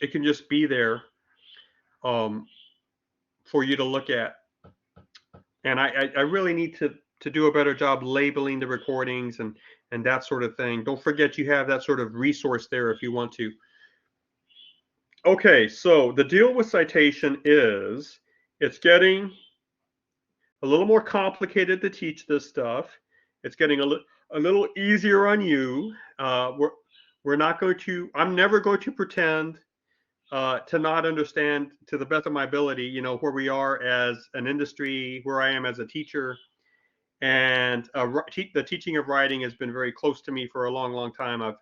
it can just be there um, for you to look at. And I really need to do a better job labeling the recordings and that sort of thing. Don't forget you have that sort of resource there if you want to. Okay, so the deal with citation is it's getting a little more complicated to teach this stuff. It's getting a little easier on you. We're not going to. I'm never going to pretend to not understand to the best of my ability. Where we are as an industry, where I am as a teacher, and the teaching of writing has been very close to me for a long, long time.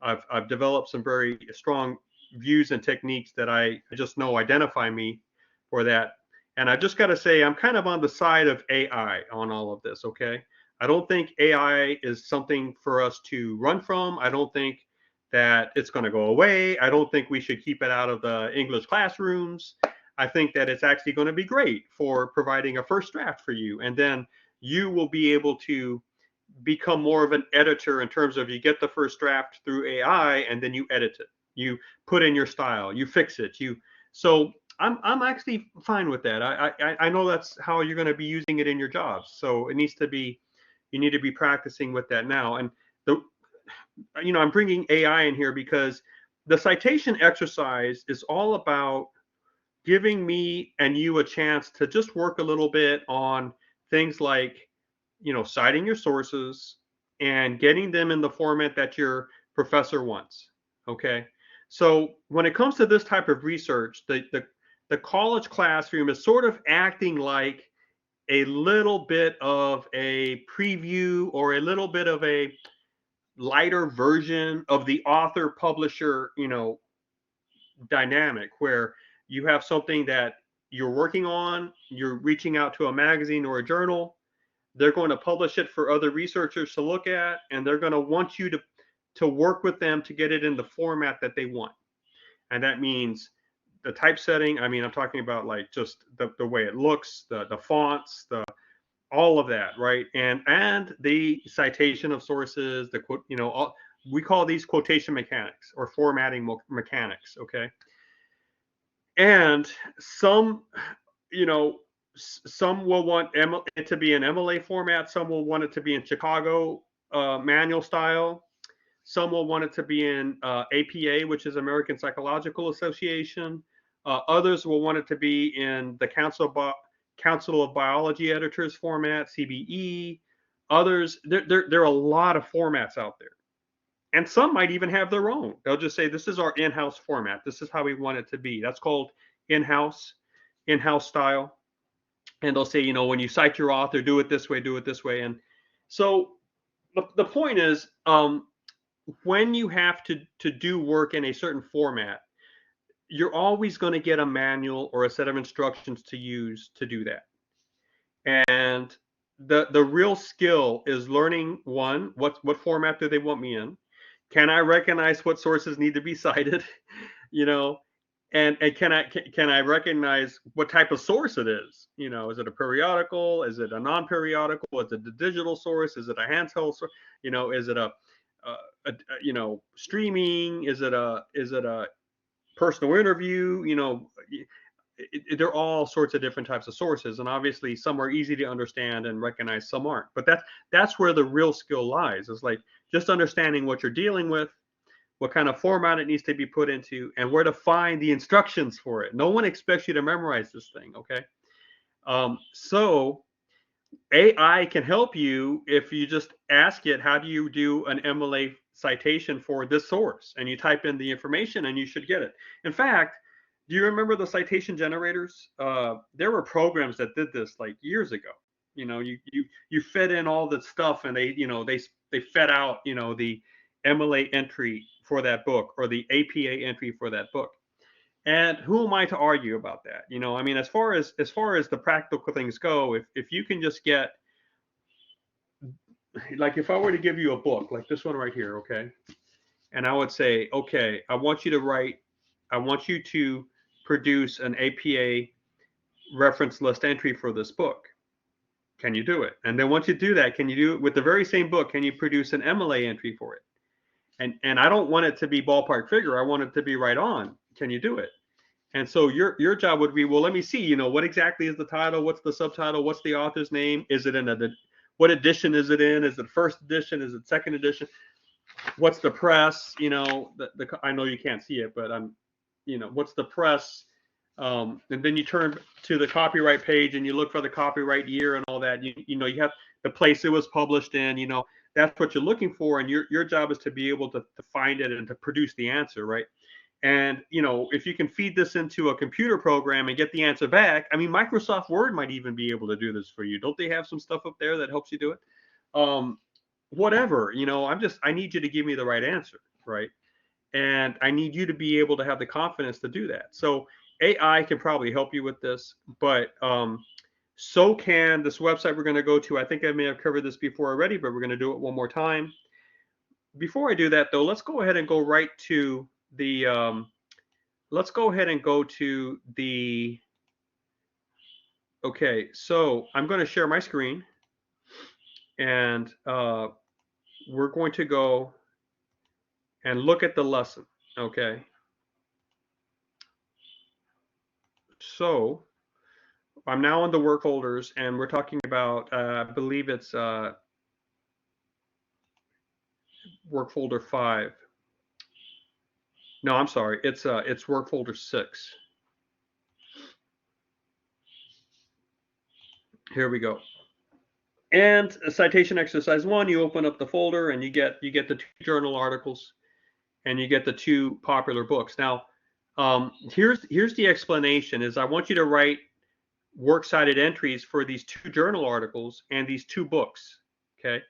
I've developed some very strong views and techniques that I just know identify me for that. And I just got to say, I'm kind of on the side of AI on all of this. Okay, I don't think AI is something for us to run from. I don't think that it's going to go away. I don't think we should keep it out of the English classrooms. I think that it's actually going to be great for providing a first draft for you, and then you will be able to become more of an editor in terms of you get the first draft through AI and then you edit it. You put in your style, you fix it. So I'm actually fine with that. I know that's how you're going to be using it in your jobs. So it needs to be you need to be practicing with that now. And the I'm bringing AI in here because the citation exercise is all about giving me and you a chance to just work a little bit on things like, citing your sources and getting them in the format that your professor wants. Okay. So when it comes to this type of research, the college classroom is sort of acting like a little bit of a preview or a little bit of a lighter version of the author publisher, dynamic where you have something that you're working on, you're reaching out to a magazine or a journal, they're going to publish it for other researchers to look at, and they're going to want you to work with them to get it in the format that they want. And that means the typesetting. I mean, I'm talking about like just the way it looks, the fonts, all of that, right? And the citation of sources, the quote, we call these quotation mechanics or formatting mechanics, okay? And some, you know, some will want it to be in MLA format. Some will want it to be in Chicago manual style. Some will want it to be in APA, which is American Psychological Association. Others will want it to be in the Council of Biology Editors format, CBE. Others, there are a lot of formats out there. And some might even have their own. They'll just say, this is our in-house format. This is how we want it to be. That's called in-house style. And they'll say, when you cite your author, do it this way, do it this way. And so the point is, when you have to do work in a certain format, you're always going to get a manual or a set of instructions to use to do that. And the real skill is learning, one, what format do they want me in? Can I recognize what sources need to be cited? And can I recognize what type of source it is? Is it a periodical? Is it a non-periodical? Is it a digital source? Is it a handheld source? Is it a streaming? Is it a personal interview? There are all sorts of different types of sources, and obviously some are easy to understand and recognize, some aren't. But that's where the real skill lies. It's like just understanding what you're dealing with, what kind of format it needs to be put into, and where to find the instructions for it. No one expects you to memorize this thing, okay? So AI can help you if you just ask it, how do you do an MLA citation for this source? And you type in the information and you should get it. In fact, do you remember the citation generators? There were programs that did this like years ago. You fed in all the stuff, and they fed out the MLA entry for that book or the APA entry for that book. And who am I to argue about that? I mean, as far as the practical things go, if you can just get, like, if I were to give you a book like this one right here, okay, and I would say, okay, I want you to produce an APA reference list entry for this book. Can you do it? And then once you do that, can you do it with the very same book? Can you produce an MLA entry for it? And I don't want it to be ballpark figure. I want it to be right on. Can you do it? And so your job would be, well, let me see, what exactly is the title? What's the subtitle? What's the author's name? Is it in what edition is it in? Is it first edition? Is it second edition? What's the press? I know you can't see it, but what's the press? And then you turn to the copyright page and you look for the copyright year and all that. You have the place it was published in. That's what you're looking for, and your job is to be able to find it and to produce the answer, right? And if you can feed this into a computer program and get the answer back, I mean, Microsoft Word might even be able to do this for you. Don't they have some stuff up there that helps you do it? Whatever, I need you to give me the right answer, right? And I need you to be able to have the confidence to do that. So AI can probably help you with this, but so can this website we're going to go to. I think I may have covered this before already, but we're going to do it one more time. Before I do that, though, let's go ahead and go right to the okay, so I'm going to share my screen, and we're going to go and look at the lesson. Okay, so I'm now in the work folders, and we're talking about I believe it's work folder 5. No, I'm sorry, it's work folder 6. Here we go. And citation exercise 1, you open up the folder and you get the 2 journal articles and you get the 2 popular books. Now, here's the explanation: is I want you to write works cited entries for these 2 journal articles and these 2 books. Okay,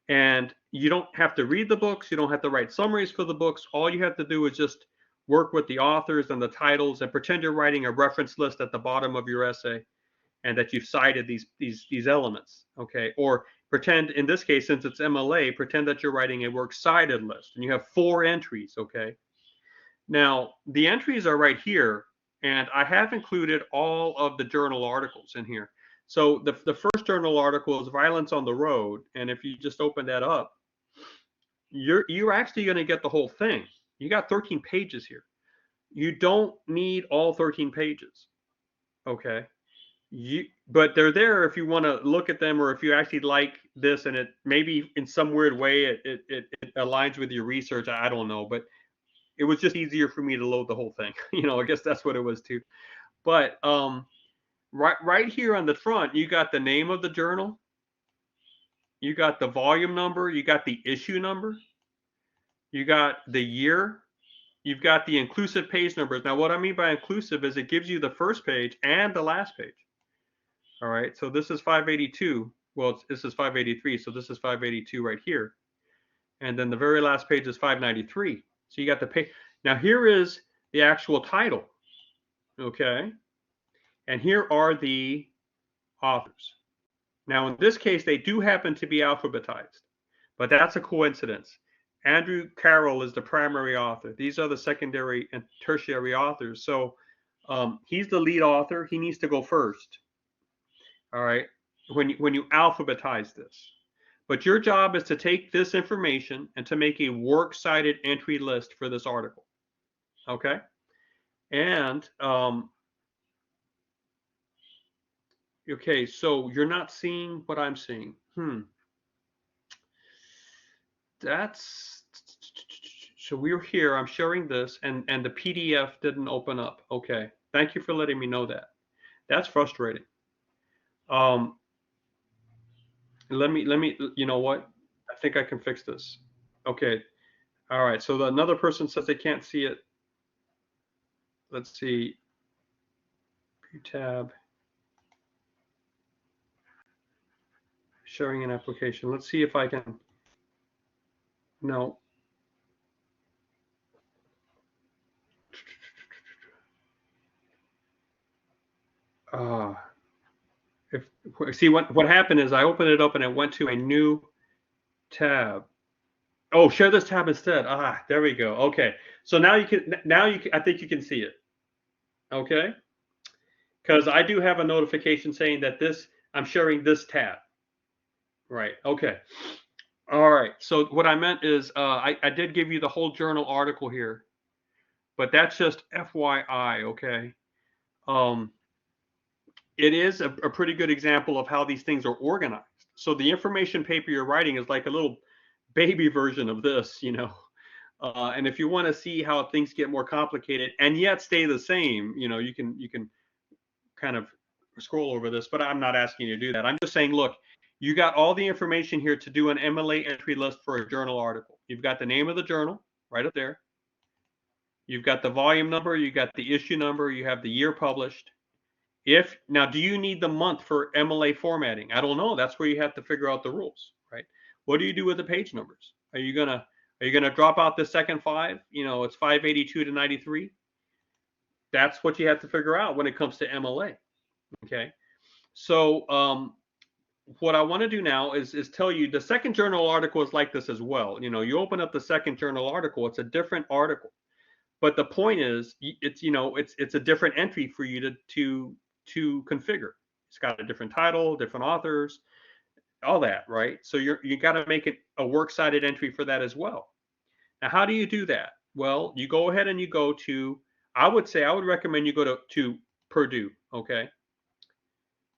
and you don't have to read the books, you don't have to write summaries for the books. All you have to do is just work with the authors and the titles and pretend you're writing a reference list at the bottom of your essay, and that you've cited these elements, okay? Or pretend, in this case, since it's MLA, pretend that you're writing a works cited list, and you have 4 entries, okay? Now, the entries are right here, and I have included all of the journal articles in here. So the first journal article is Violence on the Road, and if you just open that up, you're actually going to get the whole thing. You got 13 pages here. You don't need all 13 pages, okay? But they're there if you want to look at them, or if you actually like this and it maybe in some weird way it aligns with your research. I don't know, but it was just easier for me to load the whole thing. I guess that's what it was too. But right here on the front, you got the name of the journal, you got the volume number, you got the issue number, you got the year, you've got the inclusive page numbers. Now, what I mean by inclusive is it gives you the first page and the last page. All right, so this is 582. Well, this is 583, so this is 582 right here. And then the very last page is 593. So you got the page. Now here is the actual title, okay? And here are the authors. Now in this case, they do happen to be alphabetized, but that's a coincidence. Andrew Carroll is the primary author. These are the secondary and tertiary authors. So he's the lead author. He needs to go first. All right, when you alphabetize this. But your job is to take this information and to make a works cited entry list for this article. Okay, and okay, so you're not seeing what I'm seeing. That's so we're here. I'm sharing this, and the PDF didn't open up. Okay, thank you for letting me know that. That's frustrating. Let me, you know what? I think I can fix this. Okay. All right. So another person says they can't see it. Let's see. View tab. Showing an application. Let's see if I can. No. See what happened is I opened it up and it went to a new tab. Oh, share this tab instead. There we go. Okay. So now you can. I think you can see it. Okay. Because I do have a notification saying that I'm sharing this tab. Right. Okay. All right. So what I meant is I did give you the whole journal article here. but that's just FYI, okay? It is a pretty good example of how these things are organized. So the information paper you're writing is like a little baby version of this, you know. And if you want to see how things get more complicated and yet stay the same, you know, you can kind of scroll over this, but I'm not asking you to do that. I'm just saying, look, you got all the information here to do an MLA entry list for a journal article. You've got the name of the journal right up there. You've got the volume number, you got the issue number, you have the year published. If now, do you need the month for MLA formatting? I don't know. That's where you have to figure out the rules, right? What do you do with the page numbers? Are you gonna drop out the second 5? You know, it's 582 to 93. That's what you have to figure out when it comes to MLA. Okay. So what I want to do now is tell you the second journal article is like this as well. You know, you open up the second journal article, it's a different article. But the point is, it's, you know, it's a different entry for you to configure. It's got a different title, different authors, all that, right? So you got to make it a works cited entry for that as well. Now, how do you do that? Well, you go ahead and you go to, I would recommend you go to Purdue, okay?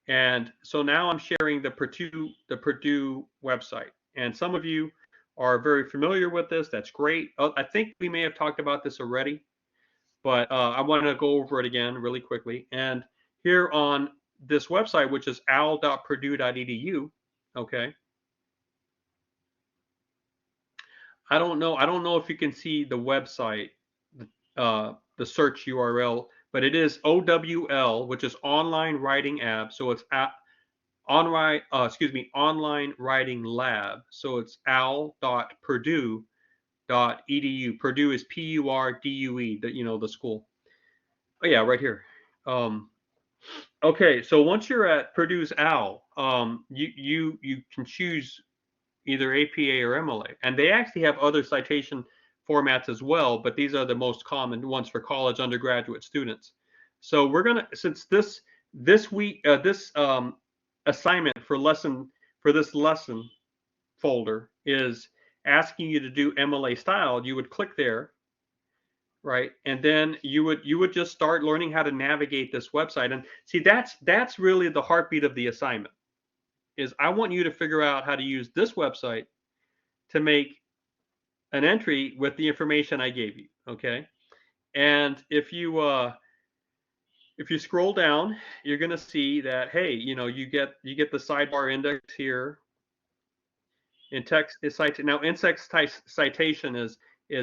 And so now I'm sharing the Purdue website, and some of you are very familiar with this. That's great. I think we may have talked about this already, but I want to go over it again really quickly. And here on this website, which is al.purdue.edu, okay. I don't know if you can see the website, the search URL, but it is OWL, which is Online Writing App. So it's online writing lab. So it's al.purdue.edu. Purdue is Purdue, the school. Oh yeah, right here. Okay, so once you're at Purdue's AL, you can choose either APA or MLA, and they actually have other citation formats as well, but these are the most common ones for college undergraduate students. So we're gonna, since this week this assignment for this lesson folder is asking you to do MLA style, you would click there, right? And then you would just start learning how to navigate this website. And see, that's really the heartbeat of the assignment, is I want you to figure out how to use this website to make an entry with the information I gave you, okay? And if you scroll down, you're going to see that, hey, you know, you get the sidebar index here. In text now, in-text citation is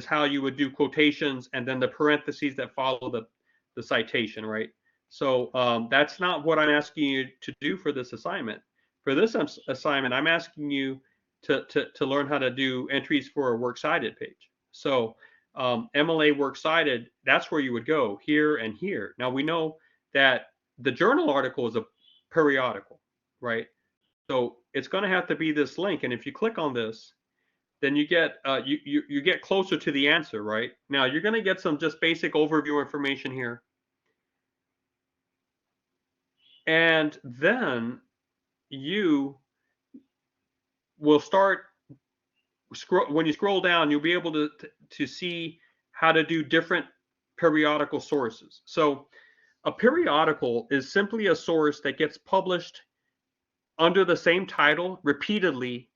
how you would do quotations and then the parentheses that follow the citation, right? So that's not what I'm asking you to do for this assignment. For this assignment, I'm asking you to learn how to do entries for a works cited page. So MLA works cited, that's where you would go, here and here. Now we know that the journal article is a periodical, right? So it's going to have to be this link, and if you click on this, then you get you get closer to the answer, right? Now you're going to get some just basic overview information here, and then you will start when you scroll down, you'll be able to see how to do different periodical sources. So a periodical is simply a source that gets published under the same title repeatedly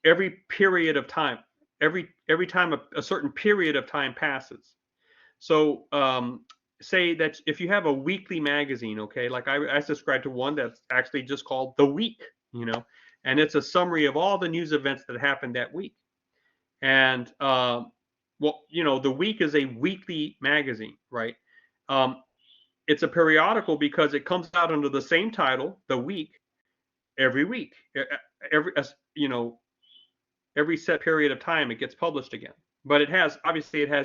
every period of time, every time a certain period of time passes. So say that if you have a weekly magazine, okay, like I subscribe to one that's actually just called The Week, you know, and it's a summary of all the news events that happened that week. And well, you know, The Week is a weekly magazine, right? It's a periodical because it comes out under the same title, The Week, every week. You know, every set period of time it gets published again. But it has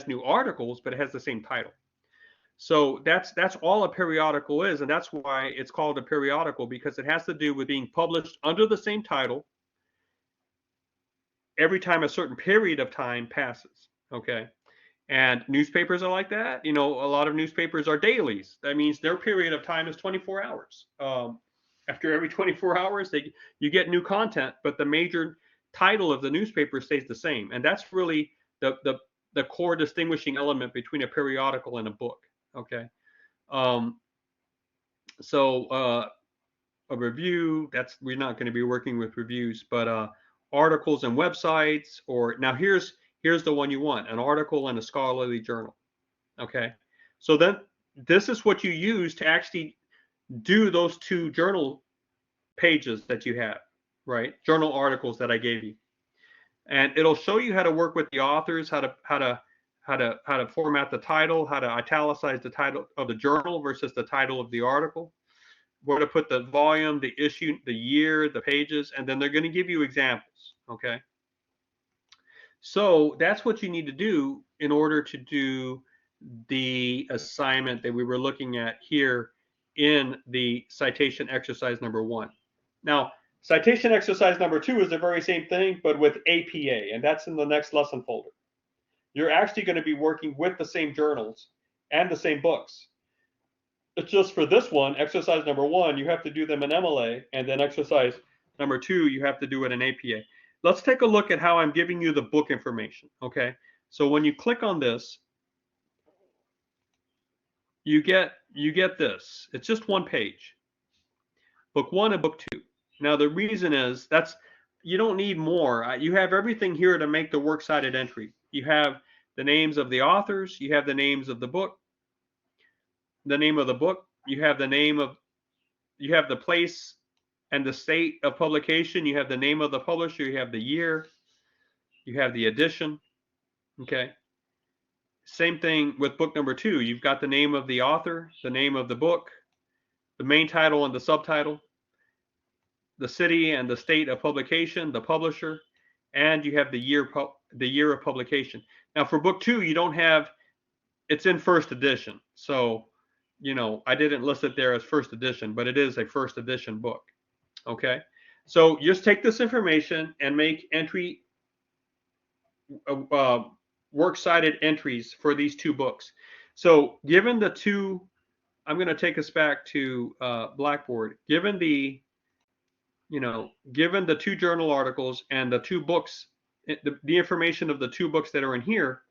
new articles, but it has the same title. So that's all a periodical is, and that's why it's called a periodical, because it has to do with being published under the same title every time a certain period of time passes. Okay. And newspapers are like that. You know, a lot of newspapers are dailies. That means their period of time is 24 hours. After every 24 hours, you get new content, but the major title of the newspaper stays the same. And that's really the the core distinguishing element between a periodical and a book. Okay. Um, so a review, we're not going to be working with reviews, but articles and websites, or now here's the one you want: an article in a scholarly journal. Okay. So then this is what you use to actually do those two journal pages that you have, right? Journal articles that I gave you. And it'll show you how to work with the authors, how to format the title, how to italicize the title of the journal versus the title of the article, where to put the volume, the issue, the year, the pages, and then they're going to give you examples. Okay. So that's what you need to do in order to do the assignment that we were looking at here in the citation exercise number 1. Now, citation exercise number 2 is the very same thing, but with APA, and that's in the next lesson folder. You're actually going to be working with the same journals and the same books. It's just for this one, exercise number 1, you have to do them in MLA, and then exercise number 2, you have to do it in APA. Let's take a look at how I'm giving you the book information, okay? So when you click on this, you get this. It's just one page. Book 1 and book 2. Now the reason is you don't need more. You have everything here to make the works cited entry. You have the names of the authors, you have the names of the book, the name of the book, you have the place and the state of publication, you have the name of the publisher, you have the year, you have the edition. Okay. Same thing with book number 2. You've got the name of the author, the name of the book, the main title and the subtitle, the city and the state of publication, the publisher, and you have the year of publication. Now for book 2, you don't have, it's in first edition. So, I didn't list it there as first edition, but it is a first edition book. Okay. So just take this information and make entry, works cited entries for these 2 books. So given the 2, I'm going to take us back to Blackboard. Given the 2 journal articles and the 2 books, the information of the 2 books that are in here,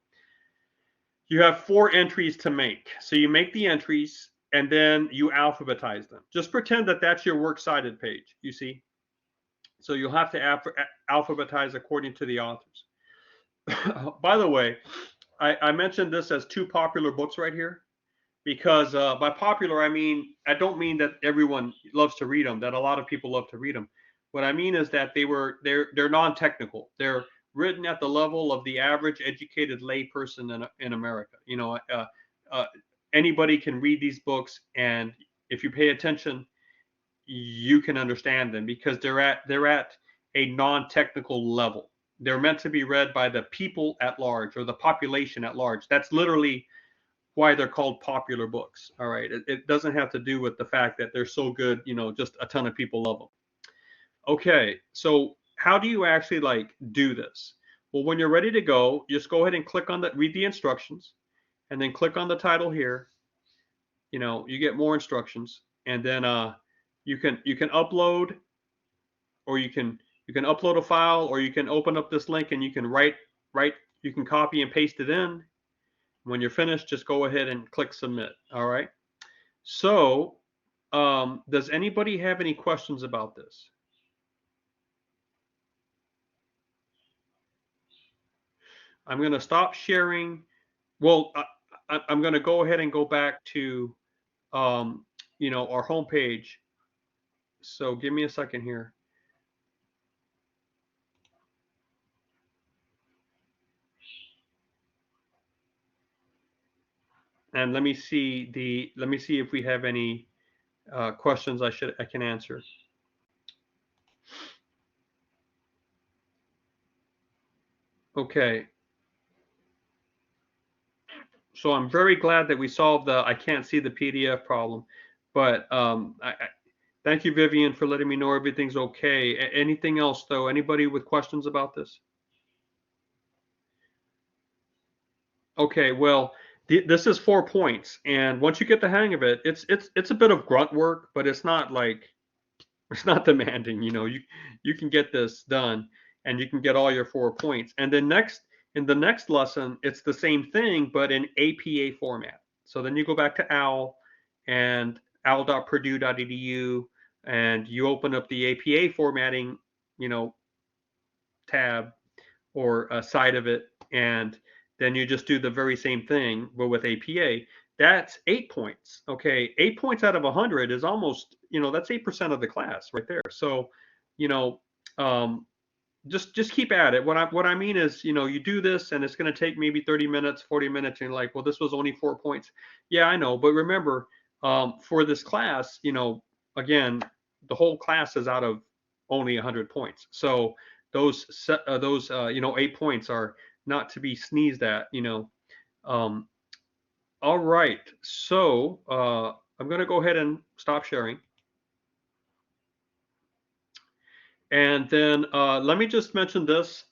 you have 4 entries to make. So you make the entries and then you alphabetize them. Just pretend that that's your works cited page, you see? So you'll have to alphabetize according to the authors. By the way, I mentioned this as 2 popular books right here, because by popular, I don't mean that everyone loves to read them, that a lot of people love to read them. What I mean is that they're non-technical. They're written at the level of the average educated lay person in America. Anybody can read these books, and if you pay attention, you can understand them because they're at a non-technical level. They're meant to be read by the people at large, or the population at large. That's literally why they're called popular books. All right. It doesn't have to do with the fact that they're so good, just a ton of people love them. Okay. So how do you actually do this? Well, when you're ready to go, just go ahead and read the instructions, and then click on the title here. You get more instructions, and then you can upload, or you can upload a file, or you can open up this link and you can you can copy and paste it in. When you're finished, just go ahead and click submit. All right. So does anybody have any questions about this? I'm going to stop sharing. Well, I'm going to go ahead and go back to our homepage. So give me a second here. And let me see if we have any questions I can answer. Okay. So I'm very glad that we solved the I can't see the PDF problem. But thank you, Vivian, for letting me know everything's okay. Anything else, though? Anybody with questions about this? Okay, well, this is 4 points, and once you get the hang of it, it's a bit of grunt work, but it's not demanding. You can get this done, and you can get all your 4 points. And then next, in the next lesson, it's the same thing, but in APA format. So then you go back to OWL and owl.purdue.edu, and you open up the APA formatting, tab or a side of it, and then you just do the very same thing, but with APA. That's 8 points. Okay, 8 points out of 100 is almost, that's 8% of the class right there. So, you know, um, just keep at it. What I mean is, you do this and it's going to take maybe 30 minutes, 40 minutes, and you're like, well, this was only 4 points. Yeah, I know, but remember, for this class, again, the whole class is out of only 100 points. So those 8 points are not to be sneezed at. Um, all right, so I'm going to go ahead and stop sharing. And then let me just mention this.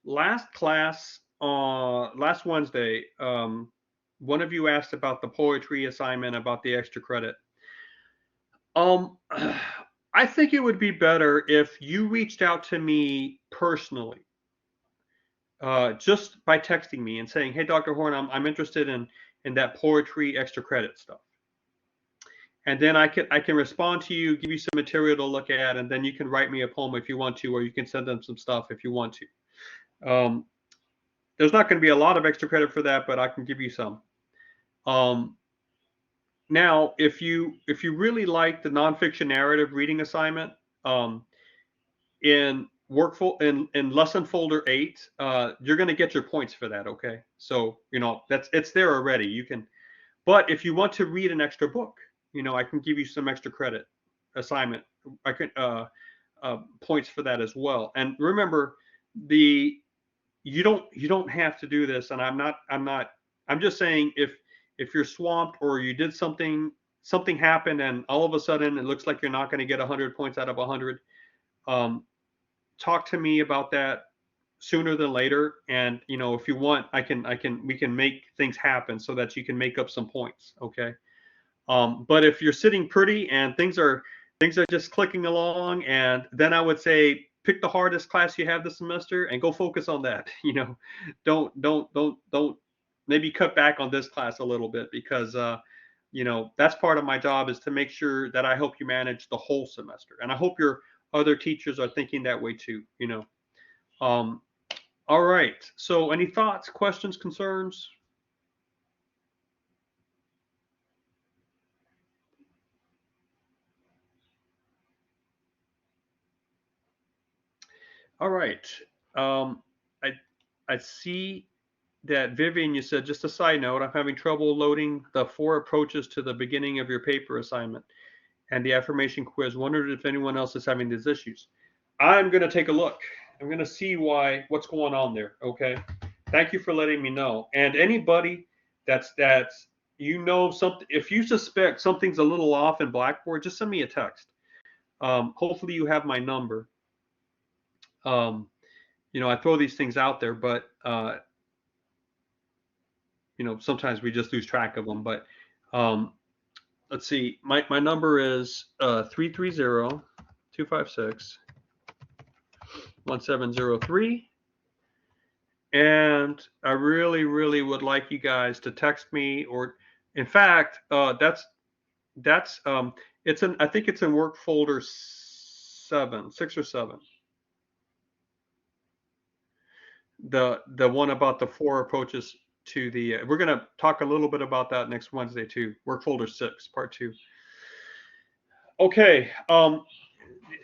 Last class, last Wednesday, one of you asked about the poetry assignment, about the extra credit. I think it would be better if you reached out to me personally, just by texting me and saying, "Hey, Dr. Horn, I'm interested in that poetry extra credit stuff." And then I can respond to you, give you some material to look at, and then you can write me a poem if you want to, or you can send them some stuff if you want to. There's not going to be a lot of extra credit for that, but I can give you some. Now, if you really like the nonfiction narrative reading assignment, in in lesson folder 8, you're going to get your points for that. Okay, so it's there already. You can, but if you want to read an extra book, I can give you some extra credit assignment. I can points for that as well. And remember, you don't have to do this. And I'm just saying, if you're swamped or you did something happened and all of a sudden it looks like you're not going to get 100 points out of 100, talk to me about that sooner than later. And if you want, we can make things happen so that you can make up some points. Okay. But if you're sitting pretty and things are just clicking along, and then I would say pick the hardest class you have this semester and go focus on that. Don't maybe cut back on this class a little bit, because that's part of my job, is to make sure that I help you manage the whole semester. And I hope your other teachers are thinking that way too. All right. So any thoughts, questions, concerns? All right. I see that, Vivian, you said, just a side note, I'm having trouble loading the 4 approaches to the beginning of your paper assignment and the affirmation quiz. Wondered if anyone else is having these issues. I'm going to take a look. I'm going to see what's going on there. Okay. Thank you for letting me know. And anybody that's something, if you suspect something's a little off in Blackboard, just send me a text. Hopefully you have my number. I throw these things out there, but sometimes we just lose track of them. But let's see, my number is 330-256-1703. And I really, really would like you guys to text me, or in fact, I think it's in work folder 6 or 7. The one about the 4 approaches to the, we're going to talk a little bit about that next Wednesday too. Work folder 6, part 2. Okay.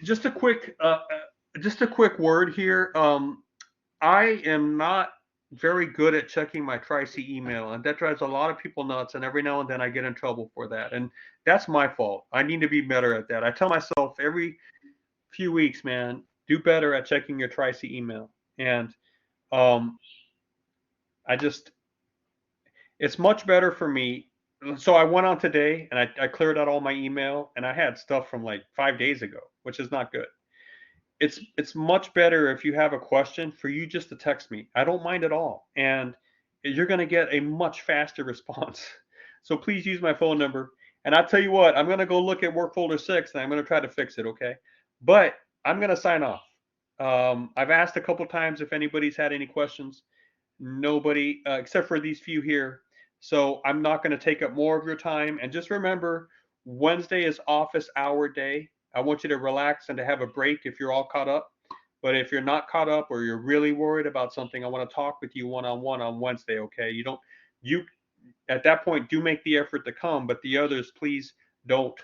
Just a quick word here. I am not very good at checking my Tri-C email, and that drives a lot of people nuts. And every now and then I get in trouble for that, and that's my fault. I need to be better at that. I tell myself every few weeks, man, do better at checking your Tri-C email. And it's much better for me. So I went on today and I cleared out all my email, and I had stuff from like 5 days ago, which is not good. It's much better if you have a question for you just to text me. I don't mind at all. And you're going to get a much faster response. So please use my phone number. And I'll tell you what, I'm going to go look at work folder 6 and I'm going to try to fix it. Okay. But I'm going to sign off. I've asked a couple times if anybody's had any questions. Nobody, except for these few here. So I'm not going to take up more of your time. And just remember, Wednesday is office hour day. I want you to relax and to have a break if you're all caught up. But if you're not caught up or you're really worried about something, I want to talk with you one-on-one on Wednesday. Okay? You at that point do make the effort to come, but the others, please don't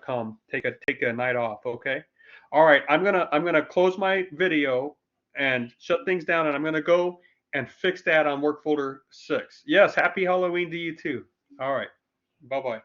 come. Take a night off. Okay? All right. I'm gonna close my video and shut things down, and I'm gonna go and fix that on work folder 6. Yes, happy Halloween to you too. All right. Bye bye.